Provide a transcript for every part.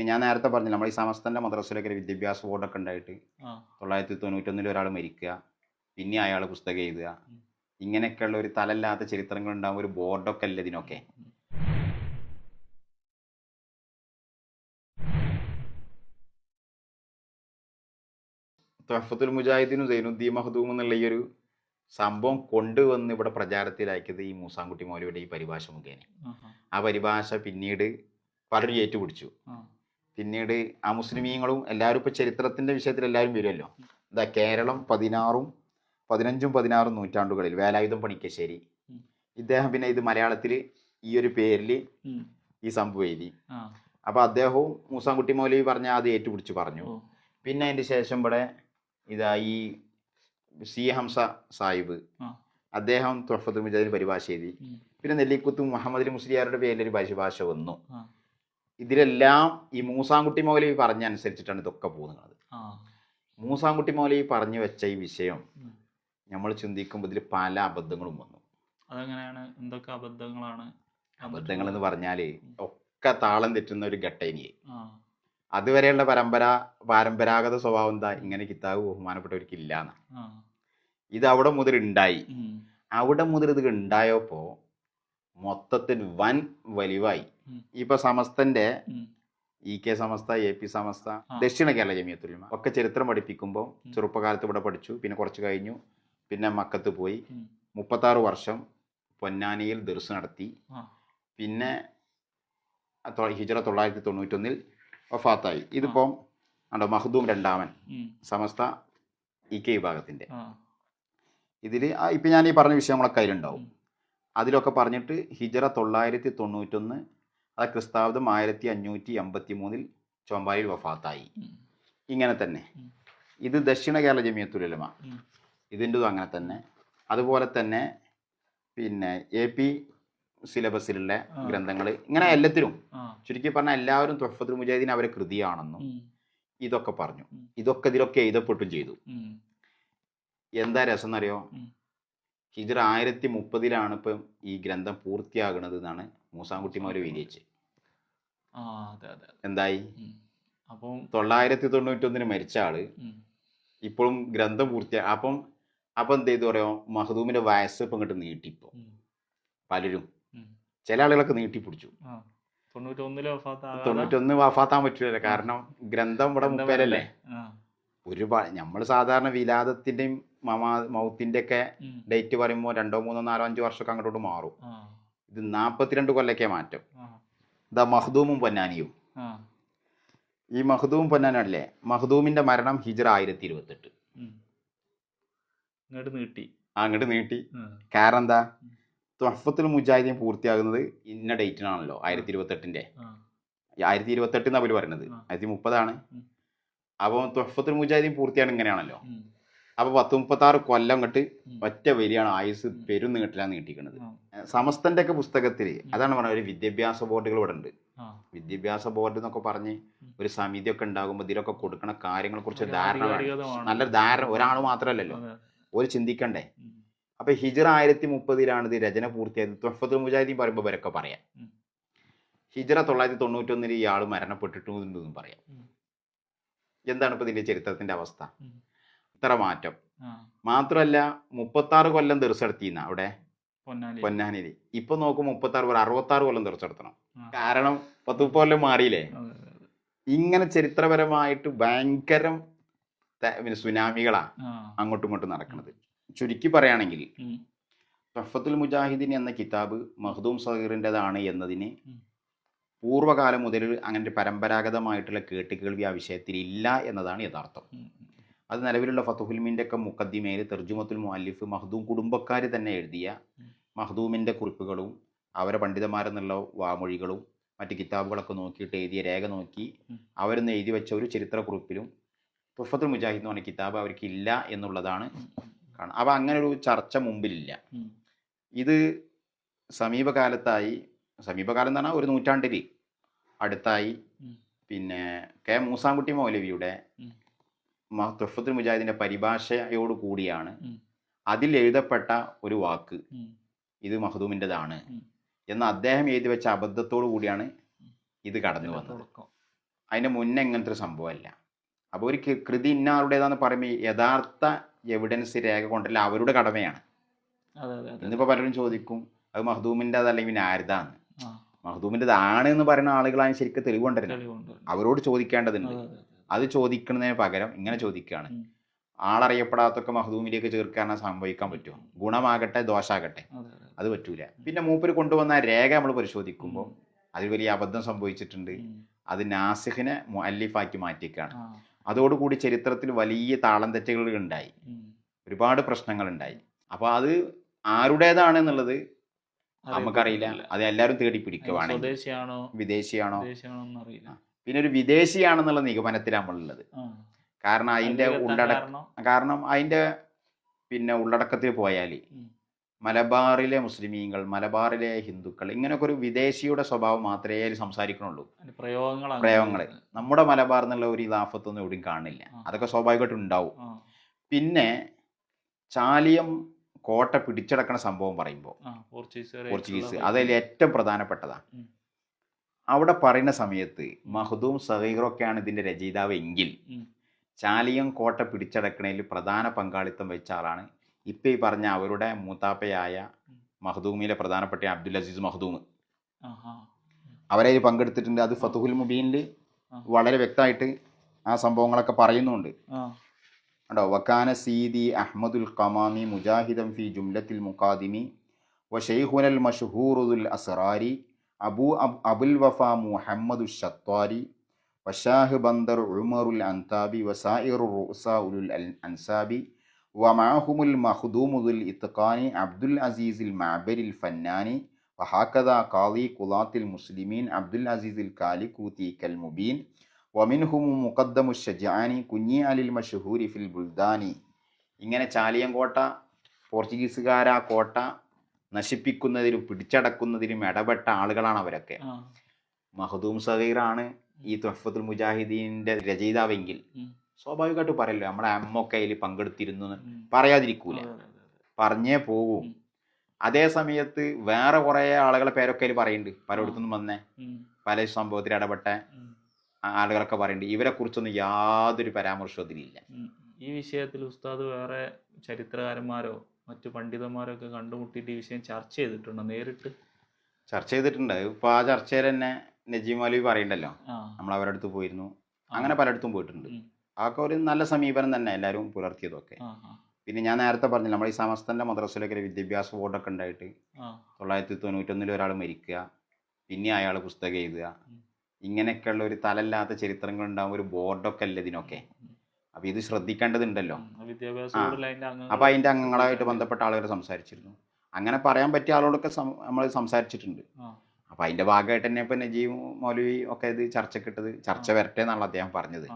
ഞാൻ നേരത്തെ പറഞ്ഞില്ല, നമ്മൾ ഈ സമസ്തൻ്റെ മദ്രസയിലൊക്കെ ഒരു വിദ്യാഭ്യാസ ബോർഡൊക്കെ ഉണ്ടായിട്ട് ആ 991 ഒരാൾ മരിക്കുക, പിന്നെ അയാൾ പുസ്തകം എഴുതുക, ഇങ്ങനെയൊക്കെയുള്ള ഒരു തലല്ലാത്ത ചരിത്രങ്ങൾ ഉണ്ടാകുമ്പോൾ ഒരു ബോർഡൊക്കെ അല്ല ഇതിനൊക്കെ. തുഹഫത്തുൽ മുജാഹിദീനും സൈനുദ്ദീൻ മഖ്ദൂം എന്നുള്ള ഈ ഒരു സംഭവം കൊണ്ടുവന്ന് ഇവിടെ പ്രചാരത്തിലാക്കിയത് ഈ മൂസാൻകുട്ടി മൗലവിയുടെ ഈ പരിഭാഷ മുഖേന. ആ പരിഭാഷ പിന്നീട് പലരും ഏറ്റുപിടിച്ചു. പിന്നീട് ആ മുസ്ലിമീങ്ങളും എല്ലാവരും ഇപ്പോൾ ചരിത്രത്തിൻ്റെ വിഷയത്തിൽ എല്ലാവരും വരുമല്ലോ. ഇതാ കേരളം 15-16 നൂറ്റാണ്ടുകളിൽ വേലായുധം പണിക്കശ്ശേരി ഇദ്ദേഹം പിന്നെ ഇത് മലയാളത്തിൽ ഈ ഒരു പേരിൽ ഈ സംഭവം എഴുതി. അപ്പോൾ അദ്ദേഹവും മൂസാൻകുട്ടി മൗലവി പറഞ്ഞ അത് ഏറ്റുപിടിച്ച് പറഞ്ഞു. പിന്നെ അതിൻ്റെ ശേഷം ഇവിടെ ഇതാ ഈ സി ഹംസ സാഹിബ് അദ്ദേഹം തുഹഫത്തുൽ മുജാഹിദീൻ പരിഭാഷ എഴുതി. പിന്നെ നെല്ലിക്കുത്ത് മുഹമ്മദ് മുസ്ലിയാരുടെ പേരിലൊരു പരിഭാഷ വന്നു. ഇതിലെല്ലാം ഈ മൂസാൻകുട്ടി മൗലവി പറഞ്ഞ അനുസരിച്ചിട്ടാണ് ഇതൊക്കെ പോകുന്നത്. മൂസാൻകുട്ടി മൗലവി പറഞ്ഞു വെച്ച ഈ വിഷയം നമ്മൾ ചിന്തിക്കുമ്പോൾ ഇതിൽ പല അബദ്ധങ്ങളും വന്നു. അതെങ്ങനെയാണ്? എന്തൊക്കെ അബദ്ധങ്ങളാണ്? അബദ്ധങ്ങൾ എന്ന് പറഞ്ഞാൽ ഒക്കെ താളം തെറ്റുന്ന ഒരു ഘട്ടേനിയെ. അതുവരെയുള്ള പരമ്പരാഗത സ്വഭാവം എന്താ, ഇങ്ങനെ കിതാബ് ബഹുമാനപ്പെട്ടവർക്ക് ഇല്ലാന്ന്. ഇത് അവിടെ മുതൽ ഉണ്ടായി. അവിടെ മുതൽ ഇത് ഉണ്ടായപ്പോ മൊത്തത്തിൽ വൻ വലിവായി. ഇപ്പൊ സമസ്തന്റെ EK സമസ്ത, AP സമസ്ത, ദക്ഷിണ കേരള ജമിയത്തുൽ ഉലമ ഒക്കെ ചരിത്രം പഠിപ്പിക്കുമ്പോൾ ചെറുപ്പകാലത്ത് ഇവിടെ പഠിച്ചു. പിന്നെ കുറച്ച് കഴിഞ്ഞു പിന്നെ മക്കത്ത് പോയി 36 വർഷം പൊന്നാനിയിൽ ദർസ് നടത്തി. പിന്നെ ഹിജ്റ 991 വഫാത്തായി. ഇതിപ്പം മഖ്ദൂം രണ്ടാമൻ സമസ്ത EK വിഭാഗത്തിന്റെ ഇതിൽ ഇപ്പം ഞാൻ ഈ പറഞ്ഞ വിഷയങ്ങളൊക്കെ അതിലുണ്ടാവും. അതിലൊക്കെ പറഞ്ഞിട്ട് ഹിജ്റ 991 അത് ക്രിസ്താബ്ദം 1583 ചോമ്പാലിൽ വഫാത്തായി. ഇങ്ങനെ തന്നെ ഇത് ദക്ഷിണ കേരള ജമിയത്തുൽ ഉലമ ഇതിൻ്റെതും അങ്ങനെ തന്നെ. അതുപോലെ തന്നെ പിന്നെ AP സിലബസിലുള്ള ഗ്രന്ഥങ്ങൾ ഇങ്ങനെ എല്ലാത്തിലും ചുരുക്കി പറഞ്ഞാൽ എല്ലാവരും തുഹഫത്തുൽ മുജാഹിദീൻ അവരെ കൃതിയാണെന്നും ഇതൊക്കെ പറഞ്ഞു. ഇതിലൊക്കെ എഴുതപ്പെട്ടും ചെയ്തു. എന്താ രസം എന്നറിയോ? ഹിജ്റ 1030 ഇപ്പം ഈ ഗ്രന്ഥം പൂർത്തിയാകുന്നത് എന്നാണ് മൂസാൻകുട്ടി മൗലവി വിധിച്ചത്. എന്തായി? 991 മരിച്ച ആള് ഇപ്പോഴും ഗ്രന്ഥം പൂർത്തിയാ. അപ്പം എന്ത് ചെയ്തു പറയോ? മഖ്ദൂമിന്റെ വയസ്സ് ഇപ്പം ഇങ്ങോട്ട് നീട്ടിപ്പോ പലരും ചില ആളുകളൊക്കെ നീട്ടിപ്പിടിച്ചു. 91 വഫാത്താൻ പറ്റൂലല്ലോ, കാരണം ഗ്രന്ഥം ഇവിടെ 30 ഒരുപാട്. നമ്മൾ സാധാരണ വിലാദത്തിന്റെയും മൗത്തിന്റെ ഒക്കെ ഡേറ്റ് പറയുമ്പോൾ 2, 3, 4, 5 വർഷമൊക്കെ അങ്ങോട്ട് മാറും. ഇത് 42 കൊല്ലൊക്കെ മാറ്റം. ഇതാ മഖ്ദൂമും പൊന്നാനിയും. ഈ മഖ്ദൂം പൊന്നാനല്ലേ, മഖ്ദൂമിന്റെ മരണം ഹിജ്റ 1028 അങ്ങോട്ട് നീട്ടി. കാരണം എന്താ? തുഹഫത്തുൽ മുജാഹിദീൻ പൂർത്തിയാകുന്നത് ഇന്ന ഡേറ്റിനാണല്ലോ, 1028 1028 അവർ പറയുന്നത് 1030. അപ്പോൾ തുഹഫത്തുൽ മുജാഹിദീൻ പൂർത്തിയാണ് ഇങ്ങനെയാണല്ലോ. അപ്പോൾ 10-36 കൊല്ലം അങ്ങോട്ട് ഒറ്റ വരിയാണ് ആയുസ് പെരും നീട്ടിലാണ് നീട്ടിക്കുന്നത്. സമസ്തന്റെ ഒക്കെ പുസ്തകത്തിൽ അതാണ് പറഞ്ഞത്, ഒരു വിദ്യാഭ്യാസ ബോർഡുകൾ ഇവിടെ ഉണ്ട്. വിദ്യാഭ്യാസ ബോർഡ് എന്നൊക്കെ പറഞ്ഞ് ഒരു സമിതി ഒക്കെ ഉണ്ടാകുമ്പോൾ ഇതിലൊക്കെ കൊടുക്കുന്ന കാര്യങ്ങളെ കുറിച്ച് ധാരണ നല്ലൊരു ധാരണ ഒരാൾ മാത്രമല്ലല്ലോ, ഒരു ചിന്തിക്കണ്ടേ. അപ്പൊ ഹിജ്റ 1030 ഇത് രചന പൂർത്തിയായത്. തുഹഫത്തുൽ മുജാഹിദീൻ പറയുമ്പോൾ ഇവരൊക്കെ പറയാം ഹിജ്റ 991 ഇയാൾ മരണപ്പെട്ടിട്ടുണ്ടെന്നും പറയാം. എന്താണ് ഇപ്പൊ ഇതിന്റെ ചരിത്രത്തിന്റെ അവസ്ഥ? ഇത്ര മാറ്റം. മാത്രമല്ല 36 കൊല്ലം ദർസെടുത്തിന്ന അവിടെ പൊന്നാനിയിൽ. ഇപ്പൊ നോക്കും 66 കൊല്ലം ദർസെടുത്തണം. കാരണം 10-30 കൊല്ലം മാറിയില്ലേ. ഇങ്ങനെ ചരിത്രപരമായിട്ട് ഭയങ്കരം സുനാമികളാ അങ്ങോട്ടും ഇങ്ങോട്ടും നടക്കുന്നത്. ചുരുക്കി പറയുകയാണെങ്കിൽ തുഹഫത്തുൽ മുജാഹിദീൻ എന്ന കിതാബ് മഖ്ദൂം സഗീറിൻ്റെതാണ് എന്നതിന് പൂർവ്വകാലം മുതൽ അങ്ങനെ പരമ്പരാഗതമായിട്ടുള്ള കേട്ടുകേൾവി ആ വിഷയത്തിൽ ഇല്ല എന്നതാണ് യഥാർത്ഥം. അത് നിലവിലുള്ള ഫതുഹുൽ ഒക്കെ മുഖദ്ദിമയിൽ തർജുമത്തുൽ മുഅല്ലിഫ് മഖ്ദൂം കുടുംബക്കാർ തന്നെ എഴുതിയ മഖ്ദൂമിൻ്റെ കുറിപ്പുകളും അവരെ പണ്ഡിതന്മാരെന്നുള്ള വാമൊഴികളും മറ്റ് കിതാബുകളൊക്കെ നോക്കിയിട്ട് എഴുതിയ രേഖ നോക്കി അവരൊന്ന് എഴുതി വെച്ച ഒരു ചരിത്രക്കുറിപ്പിലും തുഹഫത്തുൽ മുജാഹിദ് എന്ന് പറഞ്ഞ കിതാബ് അവർക്ക് ഇല്ല എന്നുള്ളതാണ് കാണാം. അപ്പം അങ്ങനെ ഒരു ചർച്ച മുമ്പിലില്ല. ഇത് സമീപകാലം എന്ന് പറഞ്ഞാൽ ഒരു നൂറ്റാണ്ടിൽ അടുത്തായി പിന്നെ മൂസാൻകുട്ടി മൗലവിയുടെ തുഹഫത്തുൽ മുജാഹിദിന്റെ പരിഭാഷയോട് കൂടിയാണ് അതിൽ എഴുതപ്പെട്ട ഒരു വാക്ക് ഇത് മഖ്ദൂമിൻ്റെതാണ് എന്ന് അദ്ദേഹം എഴുതി വെച്ച അബദ്ധത്തോടു കൂടിയാണ് ഇത് കടന്നു വന്നത്. അതിൻ്റെ മുന്നേ ഇങ്ങനത്തെ ഒരു സംഭവമല്ല. അപ്പോൾ ഒരു കൃതി ഇന്നാളുടേതാന്ന് പറയുമ്പോൾ യഥാർത്ഥ എവിഡൻസ് രേഖ കൊണ്ടല്ല അവരുടെ കടമയാണ്. ഇന്നിപ്പോൾ പലരും ചോദിക്കും അത് മഖ്ദൂമിൻ്റെ അതല്ലെങ്കിൽ പിന്നെ ആരുതാന്ന്. മഖ്ദൂമിൻ്റെത് ആണ് എന്ന് പറയുന്ന ആളുകളാണ് ശരിക്കും തെളിവ് കൊണ്ടുവരുന്നത്. അവരോട് ചോദിക്കേണ്ടതുണ്ട്. അത് ചോദിക്കുന്നതിന് പകരം ഇങ്ങനെ ചോദിക്കുകയാണ്. ആളറിയപ്പെടാത്തൊക്കെ മഖ്ദൂമിലേക്ക് ചേർക്കാൻ സംഭവിക്കാൻ പറ്റുമോ? ഗുണമാകട്ടെ ദോഷാകട്ടെ, അത് പറ്റൂല. പിന്നെ മൂപ്പര് കൊണ്ടുവന്ന രേഖ നമ്മൾ പരിശോധിക്കുമ്പോൾ അതിൽ വലിയ അബദ്ധം സംഭവിച്ചിട്ടുണ്ട്. അത് നാസിഖിനെ മുഅല്ലിഫാക്കി മാറ്റിക്കാണ്. അതോടുകൂടി ചരിത്രത്തിൽ വലിയ താളം തെറ്റുകൾ ഉണ്ടായി, ഒരുപാട് പ്രശ്നങ്ങൾ ഉണ്ടായി. അപ്പോൾ അത് ആരുടേതാണെന്നുള്ളത് നമുക്കറിയില്ല. അത് എല്ലാവരും തേടി പിടിക്കുവാണ്. വിദേശിയാണോ? പിന്നെ ഒരു വിദേശിയാണെന്നുള്ള നിഗമനത്തിൽ നമ്മളുള്ളത്. കാരണം അതിൻ്റെ പിന്നെ ഉള്ളടക്കത്തിൽ പോയാൽ മലബാറിലെ മുസ്ലിമീങ്ങൾ, മലബാറിലെ ഹിന്ദുക്കൾ, ഇങ്ങനെയൊക്കെ ഒരു വിദേശിയുടെ സ്വഭാവം മാത്രമേ അതിൽ സംസാരിക്കണുള്ളൂ. പ്രയോഗങ്ങൾ നമ്മുടെ മലബാർ എന്നുള്ള ഒരു ഇലാഫത്തൊന്നും എവിടെയും കാണില്ല. അതൊക്കെ സ്വാഭാവികമായിട്ടും ഉണ്ടാവും. പിന്നെ ചാലിയം കോട്ട പിടിച്ചടക്കണ സംഭവം പറയുമ്പോൾ പോർച്ചുഗീസ് അതിൽ ഏറ്റവും പ്രധാനപ്പെട്ടതാണ്. അവിടെ പറയുന്ന സമയത്ത് മഖ്ദൂം സഗീറൊക്കെയാണ് ഇതിൻ്റെ രചയിതാവ് എങ്കിൽ ചാലിയം കോട്ട പിടിച്ചടക്കണതിൽ പ്രധാന പങ്കാളിത്തം വെച്ച ആളാണ് ഇപ്പം ഈ പറഞ്ഞ അവരുടെ മൂത്താപ്പയായ മഖ്ദൂമിലെ പ്രധാനപ്പെട്ട അബ്ദുൽ അസീസ് മഖ്ദൂം. അവരതിൽ പങ്കെടുത്തിട്ടുണ്ട്. അത് ഫതുഹുൽ മുബീനിൽ വളരെ വ്യക്തമായിട്ട് ആ സംഭവങ്ങളൊക്കെ പറയുന്നുണ്ട്. ഉണ്ടോ? വക്കാന സീദി അഹ്മദുൽ ഖമാമി മുജാഹിദൻ ഫി ജുംലത്തിൽ മുഖാദിമി വശൈഖുനൽ മഷ്ഹൂറുൽ അസ്റാരി അബുൽ വഫ മുഹമ്മദു ഷത്വാരി വഷാഹ് ബന്ദർ ഉമറുൽ അൻതാബി വസായിറു റുസാഉൽ അൻസാബി വമാഹുമുൽ മഖ്ദൂമുൽ ഇത്ഖാനി അബ്ദുൽ അസീസിൽ മഅബരിൽ ഫന്നാനി വഹാക്കദ ഖാദി ഖുലാത്തിൽ മുസ്ലിമീൻ അബ്ദുൽ അസീസിൽ കാലികൂത്തി കൽ മുബീൻ വമിൻഹും മുഖദ്ദമു ഷജാനി കുഞ്ഞി അലിൽ മഷ്ഹൂരി ഫിൽ ബുൽദാനി. ഇങ്ങനെ ചാലിയം കോട്ട പോർച്ചുഗീസുകാരാ കോട്ട നശിപ്പിക്കുന്നതിലും പിടിച്ചടക്കുന്നതിലും ഇടപെട്ട ആളുകളാണ് അവരൊക്കെ. മഖ്ദൂം സഗീറാണ് ഈ തുഹ്ഫത്തുൽ മുജാഹിദീൻ്റെ രചയിതാവെങ്കിൽ സ്വാഭാവികമായിട്ട് പറയല്ലോ നമ്മുടെ അമ്മൊക്കെ അതിൽ പങ്കെടുത്തിരുന്നു പറയാതിരിക്കൂല, പറഞ്ഞേ പോവും. അതേ സമയത്ത് വേറെ കുറേ ആളുകളെ പേരൊക്കെ അതിൽ പറയുന്നുണ്ട്. പലയിടത്തുനിന്നും വന്നേ പല സംഭവത്തിൽ ഇടപെട്ട ആളുകളൊക്കെ പറയുന്നുണ്ട്. ഇവരെ കുറിച്ചൊന്നും യാതൊരു പരാമർശവും അതിലില്ല. ഈ വിഷയത്തിൽ ഉസ്താദ് വേറെ ചരിത്രകാരന്മാരോ മറ്റു പണ്ഡിതന്മാരോ ഒക്കെ കണ്ടുമുട്ടിയിട്ട് ഈ വിഷയം ചർച്ച ചെയ്തിട്ടുണ്ടോ? നേരിട്ട് ചർച്ച ചെയ്തിട്ടുണ്ട്. ഇപ്പോൾ ആ ചർച്ചയിൽ തന്നെ നജീം മൗലവി പറയണ്ടല്ലോ, നമ്മൾ അവരുടെ അടുത്ത് പോയിരുന്നു. അങ്ങനെ പലയിടത്തും പോയിട്ടുണ്ട്. അതൊക്കെ ഒരു നല്ല സമീപനം തന്നെ എല്ലാവരും പുലർത്തിയതൊക്കെ. പിന്നെ ഞാൻ നേരത്തെ പറഞ്ഞില്ല, നമ്മൾ ഈ സമസ്തൻ്റെ മദ്രസയിലൊക്കെ വിദ്യാഭ്യാസ ബോർഡൊക്കെ ഉണ്ടായിട്ട് 1991 ഒരാൾ മരിക്കുക, പിന്നെ അയാൾ പുസ്തകം എഴുതുക, ഇങ്ങനെയൊക്കെയുള്ള ഒരു തലല്ലാത്ത ചരിത്രങ്ങൾ ഉണ്ടാകും. ഒരു ബോർഡൊക്കെ അല്ല ഇതിനൊക്കെ. അപ്പോൾ ഇത് ശ്രദ്ധിക്കേണ്ടതുണ്ടല്ലോ. അപ്പോൾ അതിൻ്റെ അംഗങ്ങളായിട്ട് ബന്ധപ്പെട്ട ആളുകൾ സംസാരിച്ചിരുന്നു. അങ്ങനെ പറയാൻ പറ്റിയ ആളോടൊക്കെ നമ്മൾ സംസാരിച്ചിട്ടുണ്ട്. അപ്പോൾ അതിൻ്റെ ഭാഗമായിട്ട് തന്നെ ഇപ്പോൾ നജീം മൗലവി ഒക്കെ ഇത് ചർച്ചക്കിട്ടത്. ചർച്ച വരട്ടെ എന്നാണ് അദ്ദേഹം പറഞ്ഞത്.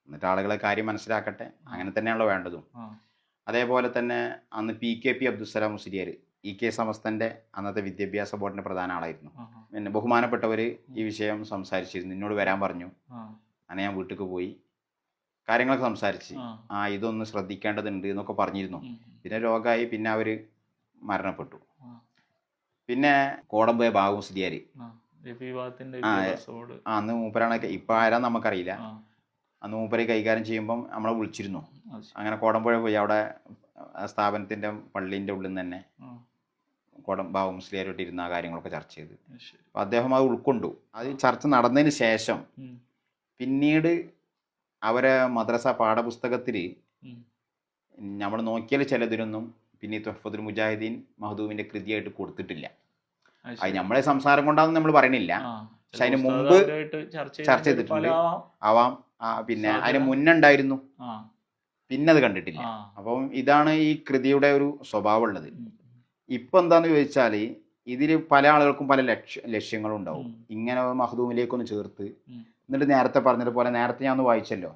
എന്നിട്ട് ആളുകളെ കാര്യം മനസ്സിലാക്കട്ടെ. അങ്ങനെ തന്നെയാണല്ലോ വേണ്ടതും. അതേപോലെ തന്നെ അന്ന് PKP അബ്ദുസ്സലാം മുസ്ലിയാർ EK സമസ്തൻ്റെ അന്നത്തെ വിദ്യാഭ്യാസ ബോർഡിൻ്റെ പ്രധാന ആളായിരുന്നു. പിന്നെ ബഹുമാനപ്പെട്ടവർ ഈ വിഷയം സംസാരിച്ചിരുന്നു. എന്നോട് വരാൻ പറഞ്ഞു. അങ്ങനെ ഞാൻ വീട്ടിലേക്ക് പോയി കാര്യങ്ങളൊക്കെ സംസാരിച്ച് ഇതൊന്ന് ശ്രദ്ധിക്കേണ്ടതുണ്ട് എന്നൊക്കെ പറഞ്ഞിരുന്നു. പിന്നെ രോഗമായി, പിന്നെ അവർ മരണപ്പെട്ടു. പിന്നെ കോടമ്പോയ ബാബു മുസ്ലിയാർ അന്ന് മൂപ്പരാണ്. ഇപ്പം ആരാന്ന് നമുക്കറിയില്ല. അന്ന് മൂപ്പരെ കൈകാര്യം ചെയ്യുമ്പം നമ്മളെ വിളിച്ചിരുന്നു. അങ്ങനെ കോടമ്പുഴ പോയി അവിടെ സ്ഥാപനത്തിൻ്റെ പള്ളീൻ്റെ ഉള്ളിൽ നിന്ന് തന്നെ ബാബു മുസ്ലിയാരോട്ട് ഇരുന്ന ആ കാര്യങ്ങളൊക്കെ ചർച്ച ചെയ്ത്. അപ്പം അദ്ദേഹം അത് ഉൾക്കൊണ്ടു. അത് ചർച്ച നടന്നതിന് ശേഷം പിന്നീട് അവരെ മദ്രസ പാഠപുസ്തകത്തിൽ നമ്മൾ നോക്കിയാൽ ചിലതിനൊന്നും പിന്നെ തുഹ്ഫത്തുൽ മുജാഹിദീൻ മഖ്ദൂമിൻ്റെ കൃതിയായിട്ട് കൊടുത്തിട്ടില്ല. അത് നമ്മളെ സംസാരം കൊണ്ടാണെന്ന് നമ്മൾ പറയണില്ല. പക്ഷെ അതിന് മുമ്പ് ചർച്ച ചെയ്തിട്ടുണ്ട്. ആവാം. പിന്നെ അതിന് മുന്നുണ്ടായിരുന്നു, പിന്നെ അത് കണ്ടിട്ടില്ല. അപ്പം ഇതാണ് ഈ കൃതിയുടെ ഒരു സ്വഭാവം ഉള്ളത്. ഇപ്പം എന്താന്ന് ചോദിച്ചാൽ ഇതിൽ പല ആളുകൾക്കും പല ലക്ഷ്യങ്ങളും ഉണ്ടാവും. ഇങ്ങനെ മഖ്ദൂമിലേക്കൊന്ന് ചേർത്ത് എന്നിട്ട് നേരത്തെ പറഞ്ഞതുപോലെ, നേരത്തെ ഞാൻ ഒന്ന് വായിച്ചല്ലോ,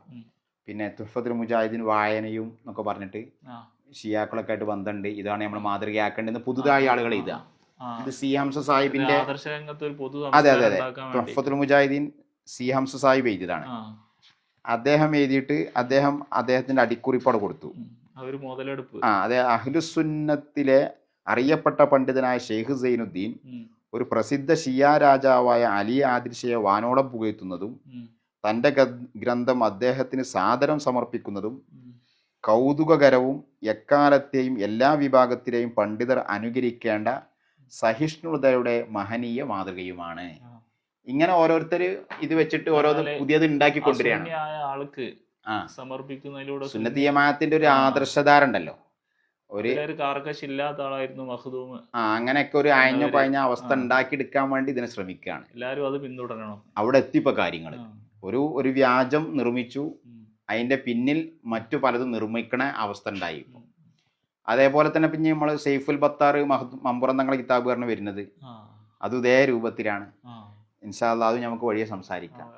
പിന്നെ തുഹ്ഫത്തുൽ മുജാഹിദീൻ വായനയും എന്നൊക്കെ പറഞ്ഞിട്ട് ഷിയാക്കളൊക്കെ ആയിട്ട് ബന്ധമുണ്ട്, ഇതാണ് നമ്മൾ മാതൃകയാക്കേണ്ടതെന്ന് പുതുതായി ആളുകൾ എഴുതുക. ഇത് C ഹംസ സാഹിബിന്റെ, അതെ അതെ അതെ, തുഹ്ഫത്തുൽ മുജാഹിദീൻ C ഹംസ സാഹിബ് എഴുതിയതാണ്. അദ്ദേഹം എഴുതിയിട്ട് അദ്ദേഹത്തിന്റെ അടിക്കുറിപ്പോടെ കൊടുത്തു. അതെ, അഹ്ലുസുന്നത്തിലെ അറിയപ്പെട്ട പണ്ഡിതനായ ഷെയ്ഖ് സൈനുദ്ദീൻ ഒരു പ്രസിദ്ധ ഷിയ രാജാവായ അലി ആദിൽ ഷയെ വാനോളം പുകഴ്ത്തുന്നതും തൻ്റെ ഗ്രന്ഥം അദ്ദേഹത്തിന് സാദരം സമർപ്പിക്കുന്നതും കൗതുകകരവും എക്കാലത്തെയും എല്ലാ വിഭാഗത്തിലെയും പണ്ഡിതർ അനുകരിക്കേണ്ട സഹിഷ്ണുതയുടെ മഹനീയ മാതൃകയുമാണ്. ഇങ്ങനെ ഓരോരുത്തർ ഇത് വെച്ചിട്ട് ഓരോന്ന് പുതിയത് ഉണ്ടാക്കിക്കൊണ്ടിരിക്കുകയാണ്. ആൾക്ക് സമർപ്പിക്കുന്നതിലൂടെ സുന്നത്തി ജമാഅത്തിന്റെ ഒരു ആദർശധാര ഉണ്ടല്ലോ, ഒരു കാർക്കശില്ലാത്ത ആളായിരുന്നു മഖ്ദൂം. അങ്ങനെയൊക്കെ ഒരു അയഞ്ഞ പയഞ്ഞ അവസ്ഥ ഉണ്ടാക്കിയെടുക്കാൻ വേണ്ടി ഇതിനെ ശ്രമിക്കുകയാണ്. എല്ലാവരും അത് പിന്തുടരണം. അവിടെ എത്തിപ്പോ കാര്യങ്ങൾ ഒരു വ്യാജം നിർമ്മിച്ചു, അതിന്റെ പിന്നിൽ മറ്റു പലതും നിർമ്മിക്കണ അവസ്ഥ ഉണ്ടായി. അതേപോലെ തന്നെ പിന്നെ നമ്മൾ സെയ്ഫുൽ ബത്താർ മമ്പുറം തങ്ങളെ കിതാബ് പറഞ്ഞ് വരുന്നത് അത് ഇതേ രൂപത്തിലാണ്. ഇൻഷാ അല്ലാഹ് അത് നമുക്ക് വഴിയെ സംസാരിക്കാം.